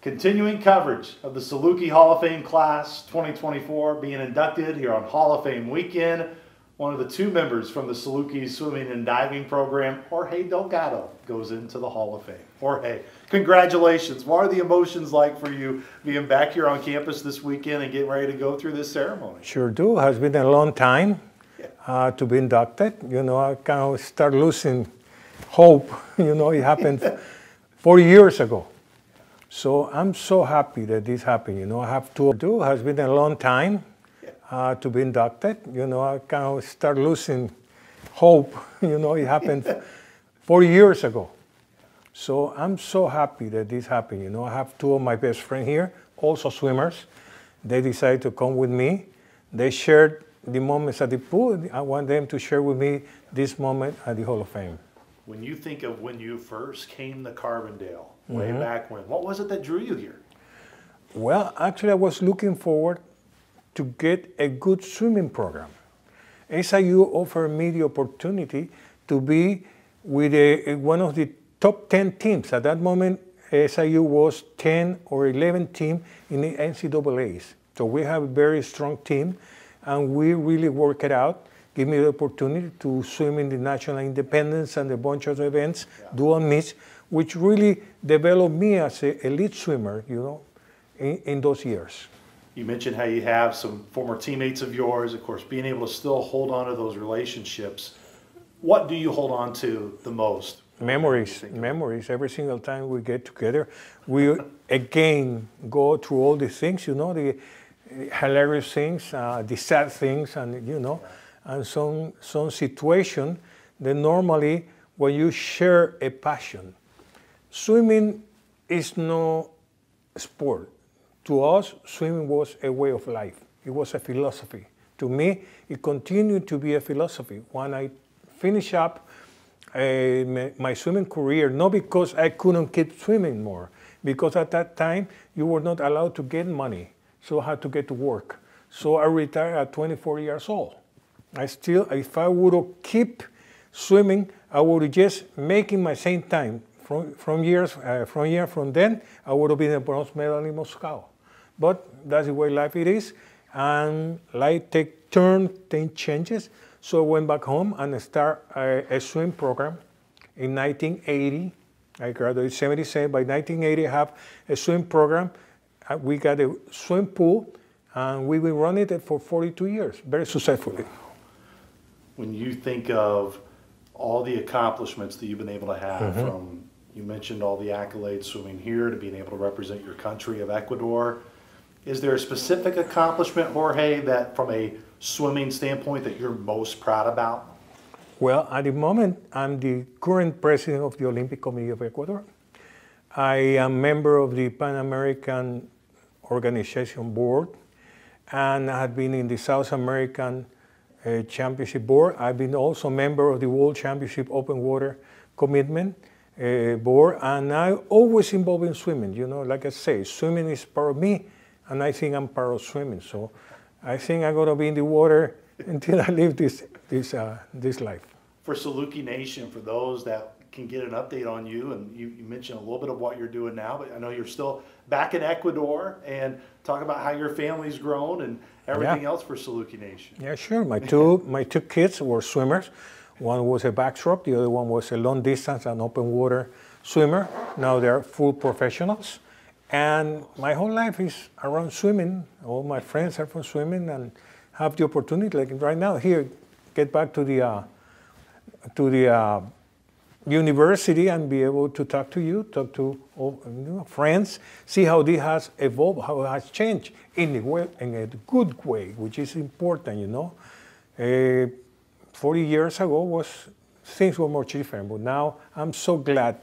Continuing coverage of the Saluki Hall of Fame Class 2024 being inducted here on Hall of Fame weekend. One of the two members from the Saluki Swimming and Diving Program, Jorge Delgado, goes into the Hall of Fame. Jorge, congratulations. What are the emotions like for you being back here on campus this weekend and getting ready to go through this ceremony? Sure do. It has been a long time to be inducted. You know, I kind of start losing hope. You know, it happened 40 years ago. So I'm so happy that this happened. You know, I have to do. It has been a long time to be inducted. You know, I kind of start losing hope. You know, it happened 40 years ago. So I'm so happy that this happened. You know, I have two of my best friends here, also swimmers. They decided to come with me. They shared the moments at the pool. I want them to share with me this moment at the Hall of Fame. When you think of when you first came to Carbondale, way back when, what was it that drew you here? Well, actually, I was looking forward to get a good swimming program. SIU offered me the opportunity to be with one of the top 10 teams. At that moment, SIU was 10 or 11 team in the NCAAs. So we have a very strong team, and we really work it out. Give me the opportunity to swim in the National Independence and a bunch of events, dual meets, which really developed me as an elite swimmer, you know, in those years. You mentioned how you have some former teammates of yours, of course, being able to still hold on to those relationships. What do you hold on to the most? Memories. Every single time we get together, we again go through all the things, you know, the hilarious things, the sad things, and, you know, and some situation that normally when you share a passion. Swimming is no sport. To us, swimming was a way of life. It was a philosophy. To me, it continued to be a philosophy. When I finish up my swimming career, not because I couldn't keep swimming more, because at that time, you were not allowed to get money, so I had to get to work. So I retired at 24 years old. If I would have keep swimming, I would have just making my same time. From then, I would have been a bronze medal in Moscow. But that's the way life it is. And life take changes. So I went back home and started a swim program in 1980. I graduated 77. By 1980, I have a swim program. We got a swim pool, and we've been running it for 42 years, very successfully. When you think of all the accomplishments that you've been able to have, from, you mentioned all the accolades swimming here to being able to represent your country of Ecuador, is there a specific accomplishment, Jorge, that from a swimming standpoint that you're most proud about? Well, at the moment, I'm the current president of the Olympic Committee of Ecuador. I am member of the Pan American Organization Board, and I have been in the South American Championship Board. I've been also a member of the World Championship Open Water Commitment Board, and I'm always involved in swimming. You know, like I say, swimming is part of me, and I think I'm part of swimming. So I think I'm going to be in the water until I live this life. For Saluki Nation, for those that can get an update on you, and you mentioned a little bit of what you're doing now, but I know you're still back in Ecuador, and talk about how your family's grown and everything else for Saluki Nation. Yeah, sure. My two kids were swimmers. One was a backstroke, the other one was a long distance and open water swimmer. Now they're full professionals. And my whole life is around swimming. All my friends are from swimming, and have the opportunity, like right now, here, get back to the university and be able to talk to you, talk to all, friends, see how this has evolved, how it has changed in a good way, which is important, you know. 40 years ago, things were more different, but now I'm so glad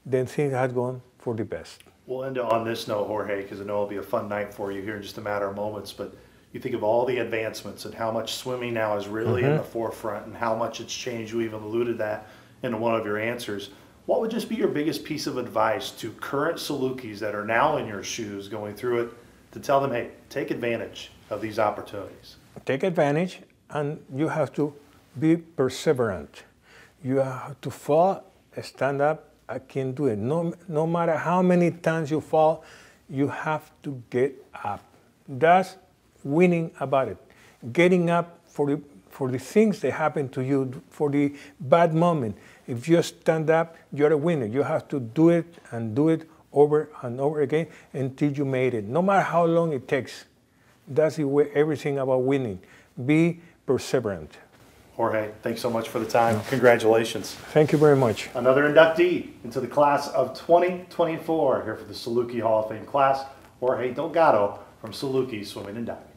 that things have gone for the best. We'll end on this note, Jorge, because I know it'll be a fun night for you here in just a matter of moments, but you think of all the advancements and how much swimming now is really in the forefront and how much it's changed. You even alluded that in one of your answers. What would just be your biggest piece of advice to current Salukis that are now in your shoes going through it to tell them, hey, take advantage of these opportunities? Take advantage, and you have to be perseverant. You have to fall, stand up. I can do it. No matter how many times you fall, you have to get up. That's winning about it. Getting up for the things that happen to you, for the bad moment. If you stand up, you're a winner. You have to do it and do it over and over again until you made it, no matter how long it takes. That's the way, everything about winning. Be perseverant. Jorge, thanks so much for the time. Congratulations. Thank you very much. Another inductee into the class of 2024 here for the Saluki Hall of Fame class, Jorge Delgado from Saluki Swimming and Diving.